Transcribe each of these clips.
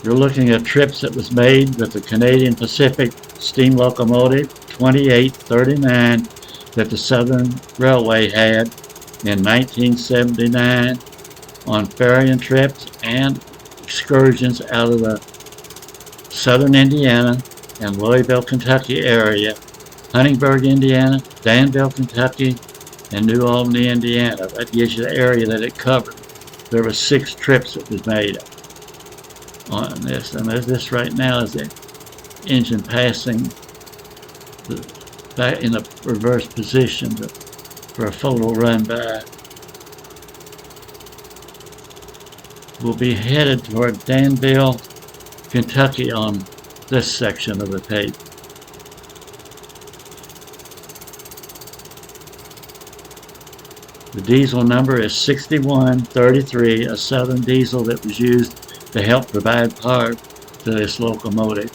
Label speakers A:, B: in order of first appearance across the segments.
A: You're looking at trips that was made with the Canadian Pacific steam locomotive 2839 that the Southern Railway had in 1979 on ferrying trips and excursions out of the southern Indiana and Louisville, Kentucky area, Huntingburg, Indiana, Danville, Kentucky, and New Albany, Indiana. That gives you the area that it covered. There were 6 trips that was made on this, and this right now is the engine passing back in the reverse position for a photo run by. We'll be headed toward Danville, Kentucky on this section of the tape. The diesel number is 6133, a Southern diesel that was used to help provide power to this locomotive.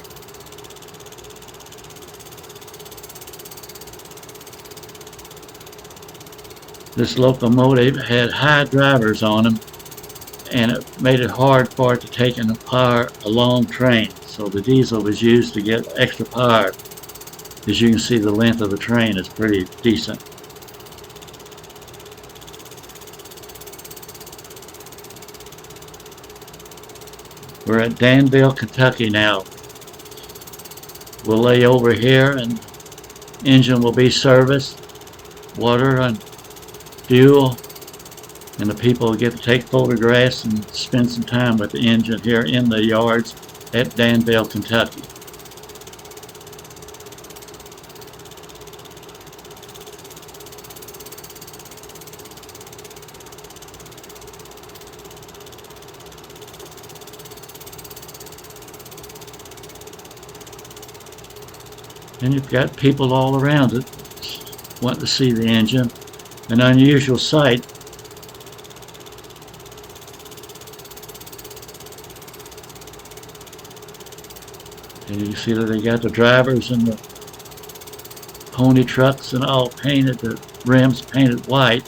A: This locomotive had high drivers on them, and it made it hard for it to take in power a long train. So the diesel was used to get extra power. As you can see, the length of the train is pretty decent. We're at Danville, Kentucky now. We'll lay over here and engine will be serviced, water and fuel, and the people will get to take photographs and spend some time with the engine here in the yards at Danville, Kentucky. And you've got people all around it wanting to see the engine. An unusual sight. And you can see that they got the drivers and the pony trucks and all painted, the rims painted white,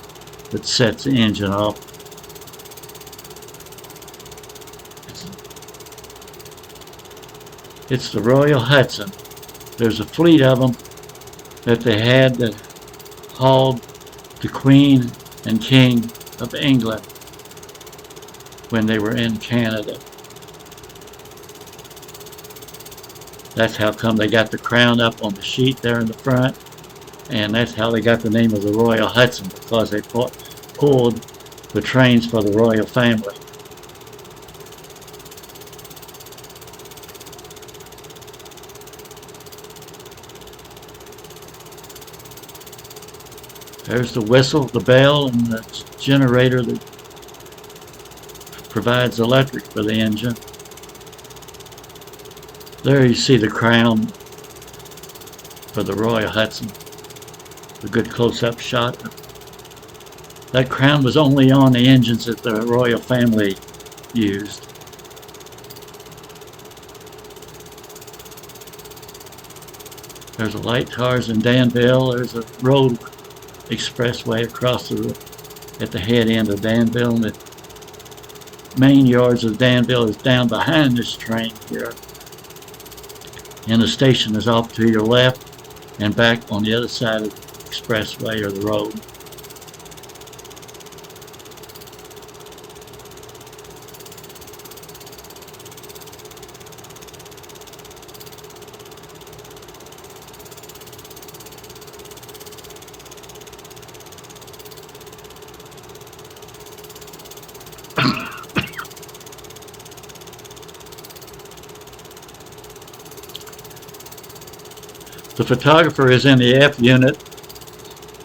A: that sets the engine off. It's the Royal Hudson. There's a fleet of them that they had that hauled the Queen and King of England when they were in Canada. That's how come they got the crown up on the sheet there in the front, and that's how they got the name of the Royal Hudson, because they pulled the trains for the royal family. There's the whistle, the bell, and the generator that provides electric for the engine. There you see the crown for the Royal Hudson. A good close-up shot. That crown was only on the engines that the royal family used. There's a light cars in Danville. There's a road expressway across at the head end of Danville, and the main yards of Danville is down behind this train here, and the station is off to your left and back on the other side of the expressway or the road. The photographer is in the F unit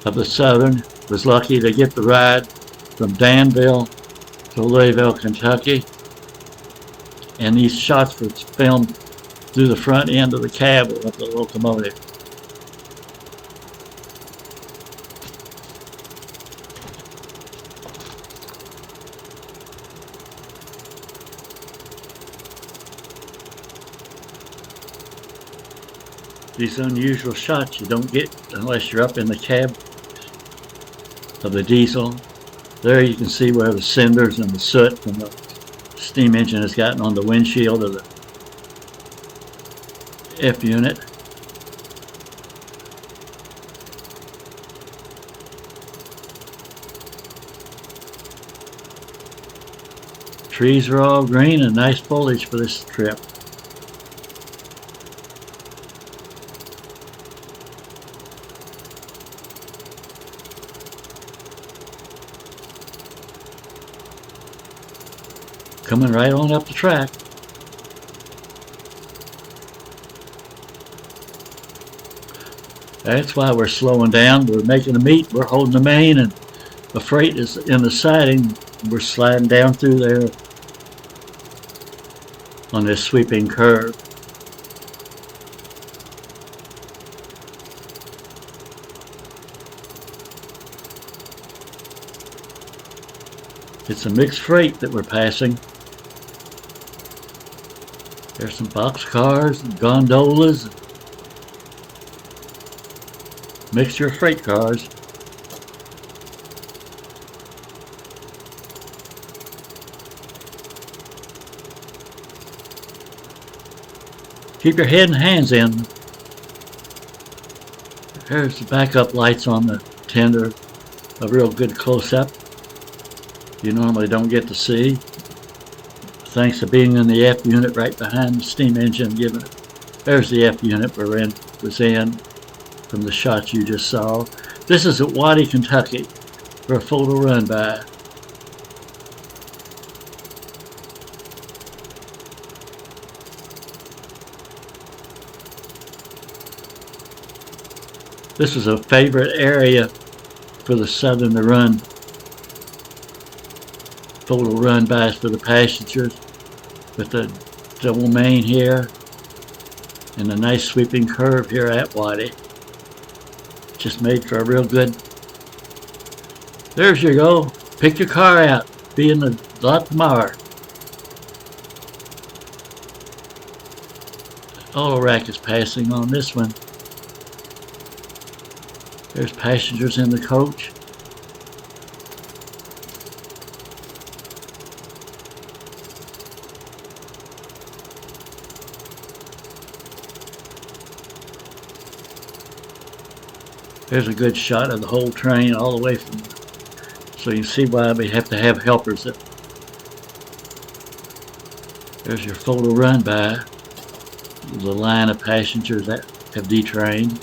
A: of the Southern, was lucky to get the ride from Danville to Louisville, Kentucky. And these shots were filmed through the front end of the cab of the locomotive. These unusual shots you don't get unless you're up in the cab of the diesel. There you can see where the cinders and the soot from the steam engine has gotten on the windshield of the F unit. Trees are all green and nice foliage for this trip. Coming right on up the track. That's why we're slowing down. We're making a meet. We're holding the main, and the freight is in the siding. We're sliding down through there on this sweeping curve. It's a mixed freight that we're passing. There's some box cars and gondolas, mixture of freight cars. Keep your head and hands in. There's the backup lights on the tender, a real good close-up. You normally don't get to see. Thanks to being in the F unit right behind the steam engine, giving it. There's the F unit was in from the shots you just saw. This is at Waddy, Kentucky for a photo run by. This is a favorite area for the southern to run. Photo run bys for the passengers with the double main here and a nice sweeping curve here at Waddy. Just made for a real good. There's your go. Pick your car out. Be in the lot tomorrow. Auto rack is passing on this one. There's passengers in the coach. There's a good shot of the whole train all the way from, so you can see why we have to have helpers. There's your photo run by the line of passengers that have detrained.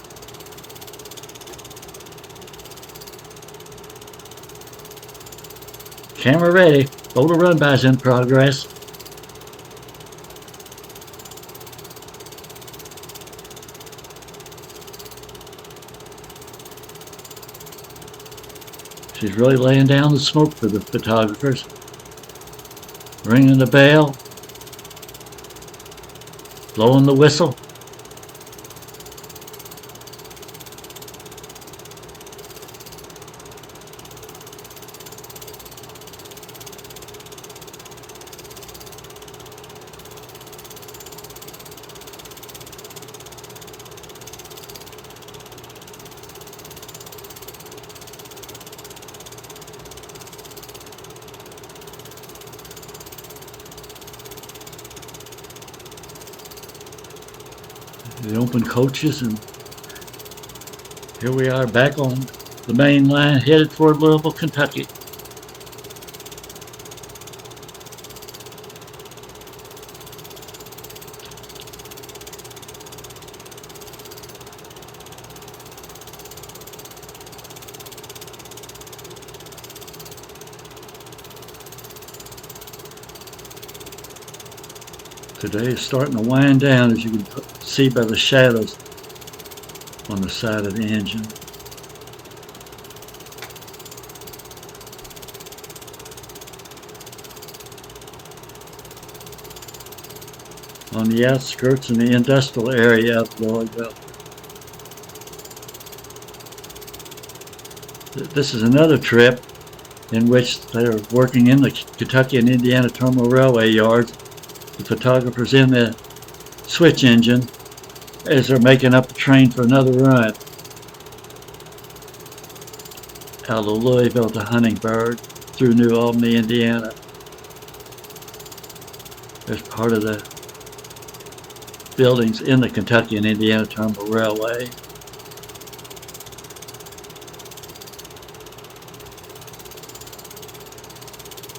A: Camera ready. Photo run bys in progress. She's really laying down the smoke for the photographers. Ringing the bell. Blowing the whistle. The open coaches, and here we are back on the main line headed for Louisville, Kentucky. Today is starting to wind down, as you can see by the shadows on the side of the engine. On the outskirts in the industrial area of Louisville. This is another trip in which they're working in the Kentucky and Indiana Terminal Railway yards. The photographers in the switch engine as they're making up the train for another run out of Louisville to Huntingburg through New Albany, Indiana. There's part of the buildings in the Kentucky and Indiana Terminal Railway.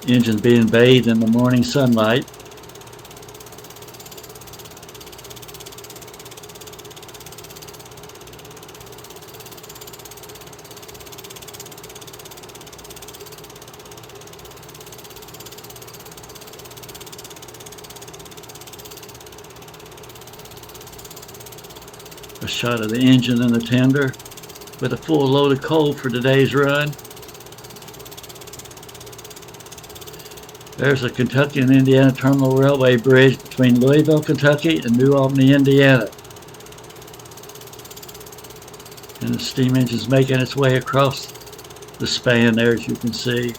A: Engines being bathed in the morning sunlight. A shot of the engine and the tender with a full load of coal for today's run. There's the Kentucky and Indiana Terminal Railway Bridge between Louisville, Kentucky and New Albany, Indiana. And the steam engine's making its way across the span there, as you can see.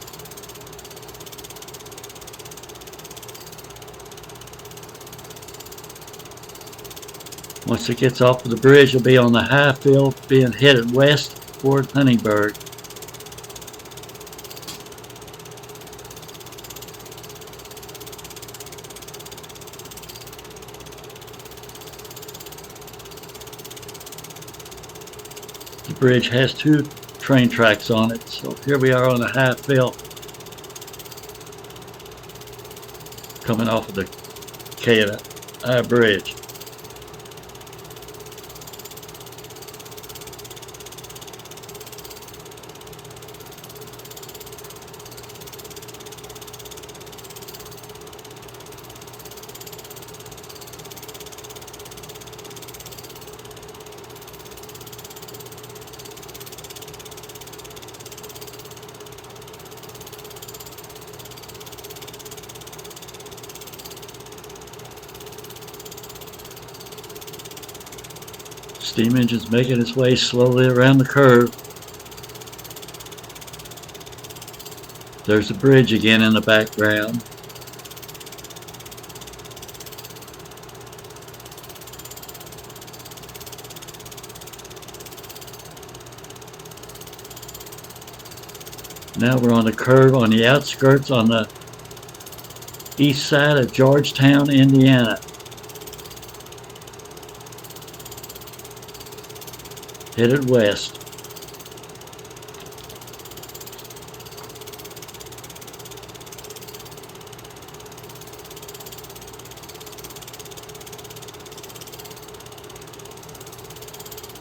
A: Once it gets off of the bridge, it'll be on the high field being headed west toward Huntingburg. The bridge has two train tracks on it, so here we are on the high field coming off of the K&I Bridge. Steam engine's making its way slowly around the curve. There's a bridge again in the background. Now we're on the curve on the outskirts on the east side of Georgetown, Indiana. Headed west.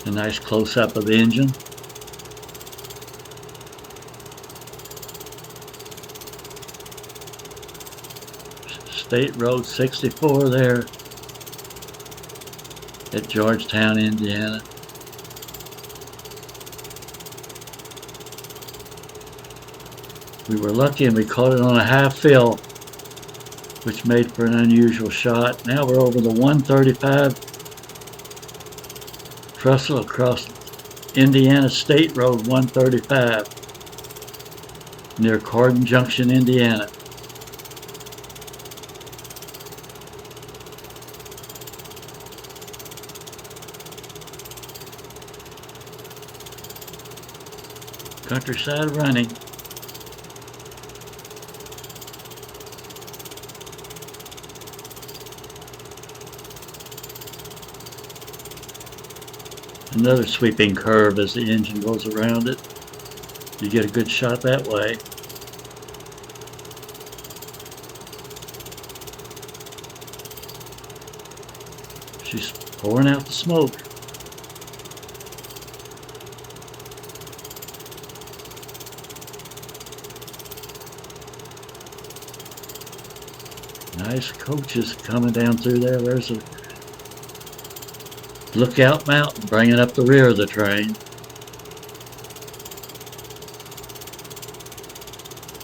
A: A nice close-up of the engine. State Road 64 there at Georgetown, Indiana. We were lucky and we caught it on a high fill, which made for an unusual shot. Now we're over the 135 trestle across Indiana State Road 135 near Cordon Junction, Indiana. Countryside running. Another sweeping curve as the engine goes around it. You get a good shot that way. She's pouring out the smoke. Nice coaches coming down through there. There's a Lookout Mountain bringing up the rear of the train.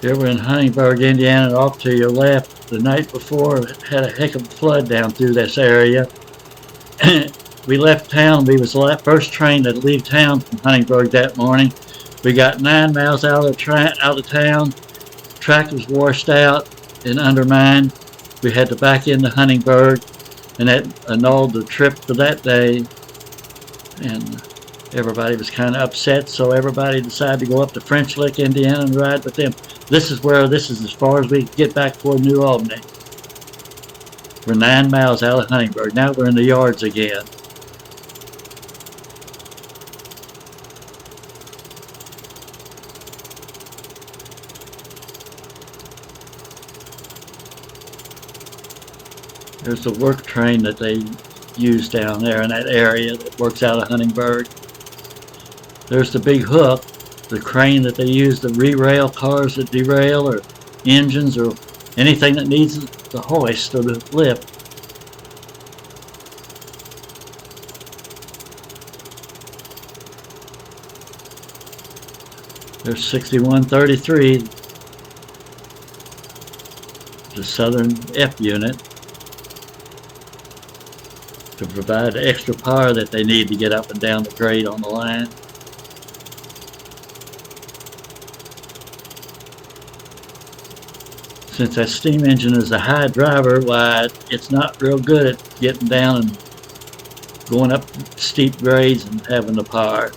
A: Here we're in Huntingburg, Indiana, and off to your left. The night before, it had a heck of a flood down through this area. We left town. We was the first train to leave town from Huntingburg that morning. We got 9 miles out of town. Track was washed out and undermined. We had to back into Huntingburg, and that annulled the trip for that day. And everybody was kind of upset, so everybody decided to go up to French Lick, Indiana, and ride with them. This is as far as we could get back toward New Albany. We're 9 miles out of Huntingburg. Now we're in the yards again. There's the work train that they use down there in that area that works out of Huntingburg. There's the big hook, the crane that they use to re-rail cars that derail, or engines, or anything that needs the hoist or the lift. There's 6133, the Southern F unit, to provide the extra power that they need to get up and down the grade on the line. Since that steam engine is a high driver, why it's not real good at getting down and going up steep grades and having the power.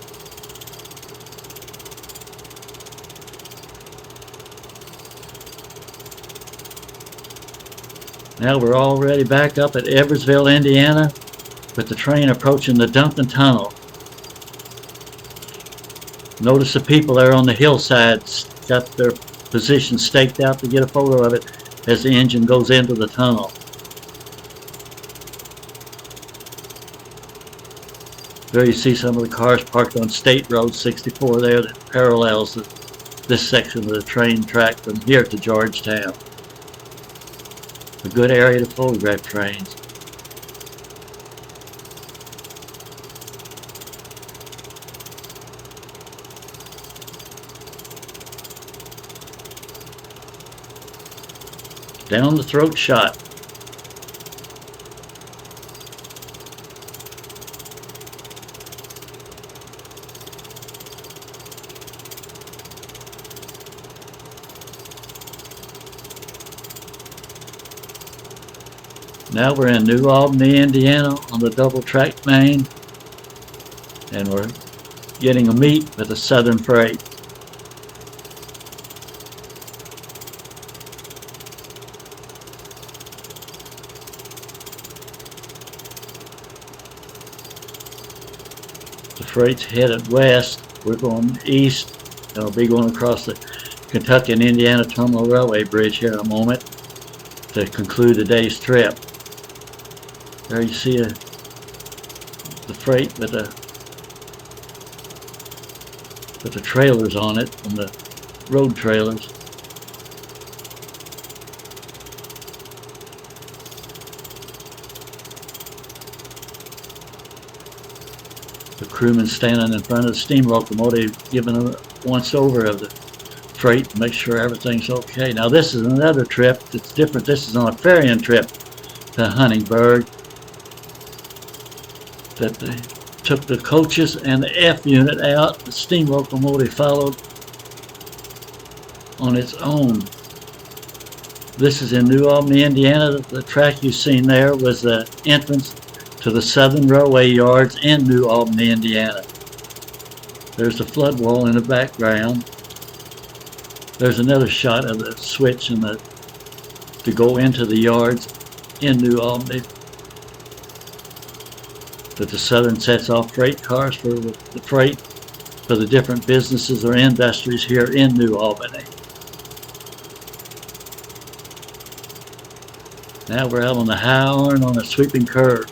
A: Now we're already back up at Edwardsville, Indiana, with the train approaching the Duncan Tunnel. Notice the people there on the hillside got their position staked out to get a photo of it as the engine goes into the tunnel. There you see some of the cars parked on State Road 64 there that parallels this section of the train track from here to Georgetown. A good area to photograph trains. Down the throat shot. Now we're in New Albany, Indiana on the double track main, and we're getting a meet with a Southern freight. The freight's headed west. We're going east, and we'll be going across the Kentucky and Indiana Terminal Railway Bridge here in a moment to conclude the day's trip. There you see the freight with the trailers on it, and the road trailers. The crewman standing in front of the steam locomotive giving a once over of the freight to make sure everything's okay. Now this is another trip that's different. This is on a ferrying trip to Huntingburg that they took the coaches and the F unit out. The steam locomotive followed on its own. This is in New Albany, Indiana. The track you've seen there was the entrance to the Southern Railway yards in New Albany, Indiana. There's the flood wall in the background. There's another shot of the switch and to go into the yards in New Albany. That the Southern sets off freight cars for the freight for the different businesses or industries here in New Albany. Now we're out on the high iron on a sweeping curve.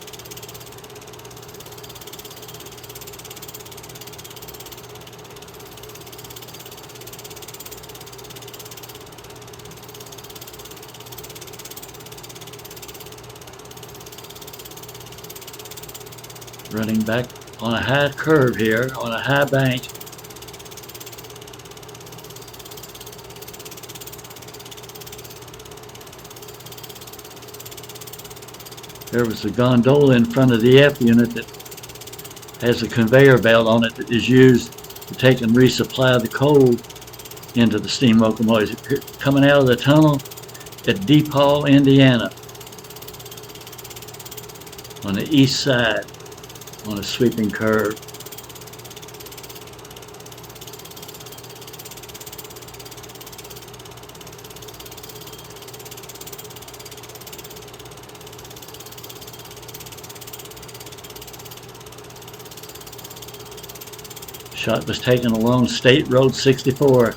A: Running back on a high curve here, on a high bank. There was a gondola in front of the F unit that has a conveyor belt on it that is used to take and resupply the coal into the steam locomotives. Coming out of the tunnel at DePaul, Indiana, on the east side, on a sweeping curve. Shot was taken along State Road 64.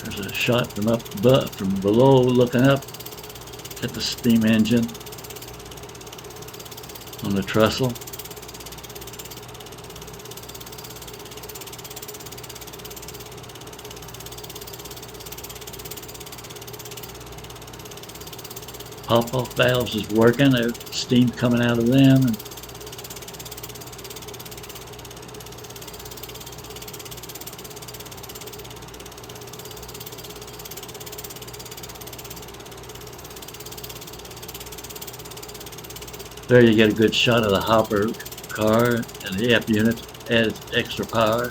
A: There's a shot from up above, from below, looking up at the steam engine on the trestle. Pop-off valves is working. There's steam coming out of them. And there you get a good shot of the hopper car, and the F unit adds extra power.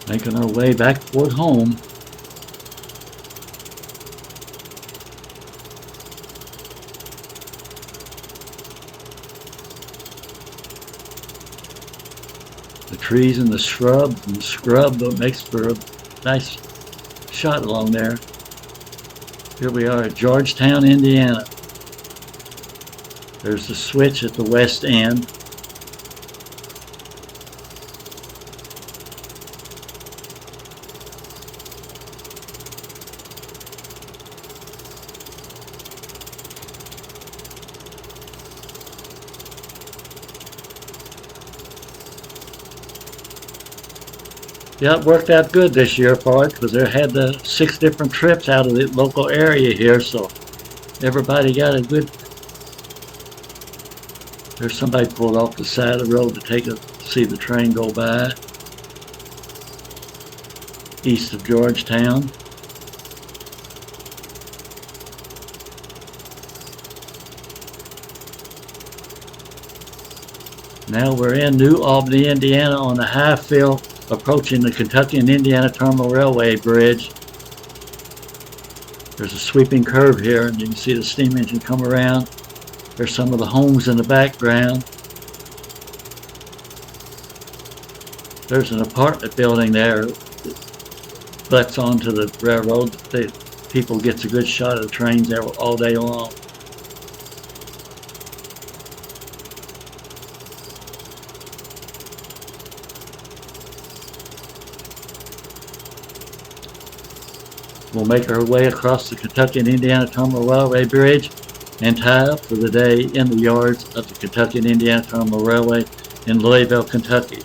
A: Making our way back toward home. The trees and the scrub makes for a nice shot along there. Here we are at Georgetown, Indiana. There's the switch at the west end. Yeah, it worked out good this year for it because they had 6 different trips out of the local area here, so everybody got a good. There's somebody pulled off the side of the road to see the train go by east of Georgetown. Now we're in New Albany, Indiana on the high fill, approaching the Kentucky and Indiana Terminal Railway Bridge. There's a sweeping curve here, and you can see the steam engine come around. There's some of the homes in the background. There's an apartment building there that butts onto the railroad. People gets a good shot of the trains there all day long. We'll make our way across the Kentucky and Indiana Terminal Railway Bridge and tie up for the day in the yards of the Kentucky and Indiana Terminal Railway in Louisville, Kentucky,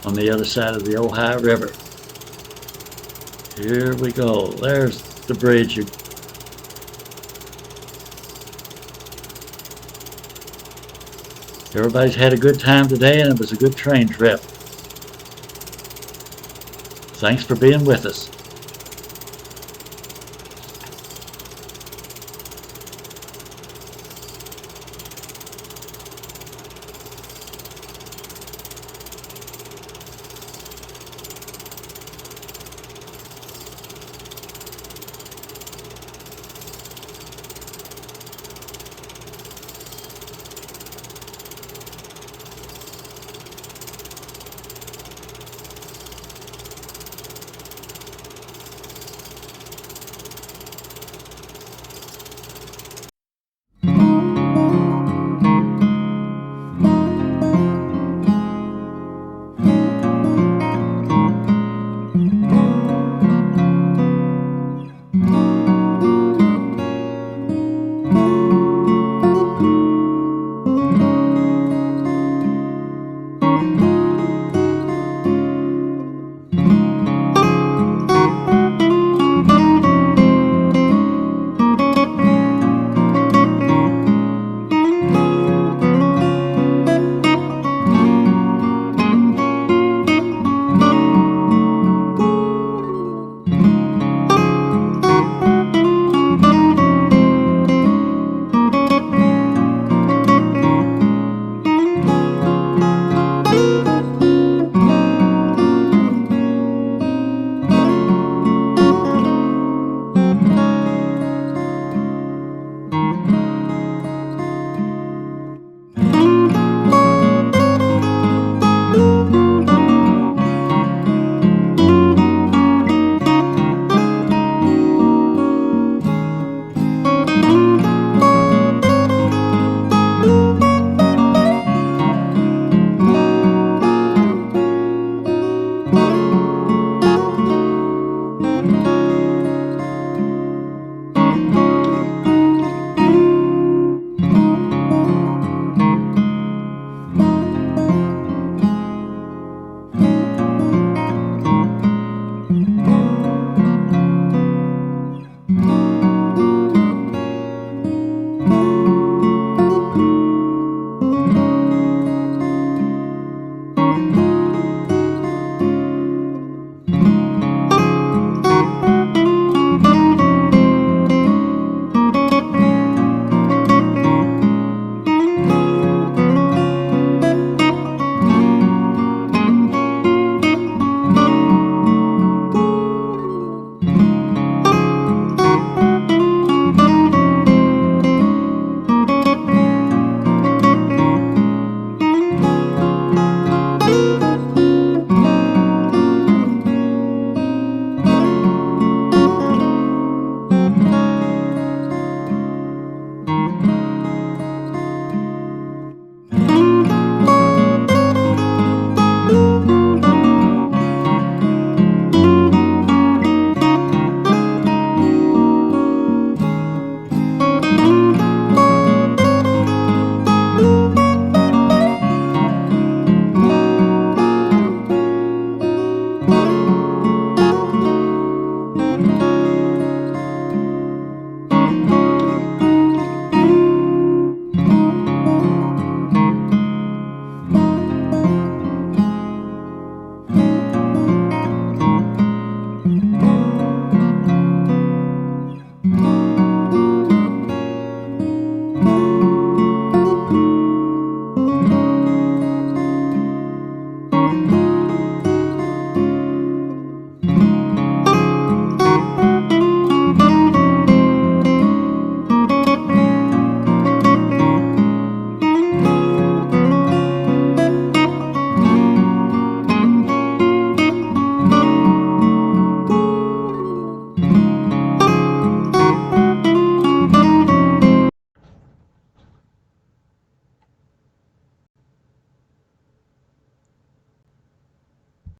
A: on the other side of the Ohio River. Here we go. There's the bridge. Everybody's had a good time today, and it was a good train trip. Thanks for being with us.